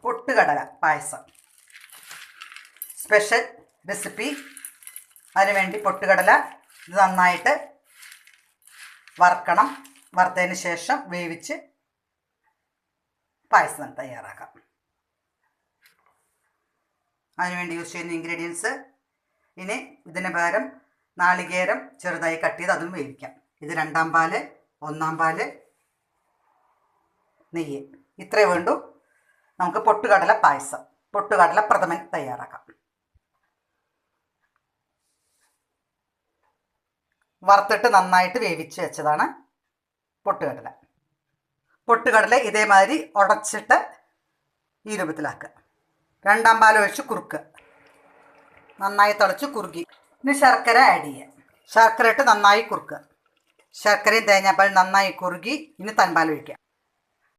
പൊട്ടുകടല പായസം special recipe. അതിനുവേണ്ടി പൊട്ടുകടല ഇത് നന്നായിട്ട് വറുക്കണം. വറുത്തതിന് ശേഷം വേവിച്ച് പായസം തയ്യാറാക്കാം. അതിനുവേണ്ടി യൂസ് ചെയ്യുന്ന ഇൻഗ്രീഡിയൻസ്. ഇനി ഇതിന് പകരം നാളികേരം ചെറുതായി കട്ട് ചെയ്ത് അതും വേവിക്കാം. ഇത് 2-ാം പാല്, 1-ാം പാല്, നെയ്യ്, ഇത്രയേ വേണ്ടൂ. നമുക്ക് പൊട്ടുകടല പായസം, പൊട്ടുകടല പ്രഥമൻ തയ്യാറാക്കാം. വറുത്തിട്ട് നന്നായിട്ട് വേവിച്ച് വെച്ചതാണ് പൊട്ടുകടല. പൊട്ടുകടല ഇതേമാതിരി ഉടച്ചിട്ട് ഈ രൂപത്തിലാക്കുക. 2-ാം പാൽ ഒഴിച്ച് കുറുക്കുക. നന്നായി തിളച്ച് കുറുകി. ഇനി ശർക്കര ആഡ് ചെയ്യുക. ശർക്കര ഇട്ട് നന്നായി കുറുക്കുക. ശർക്കരയും തേങ്ങാപ്പാലും നന്നായി കുറുകി. ഇനി തൻപാൽ ഒഴിക്കുക.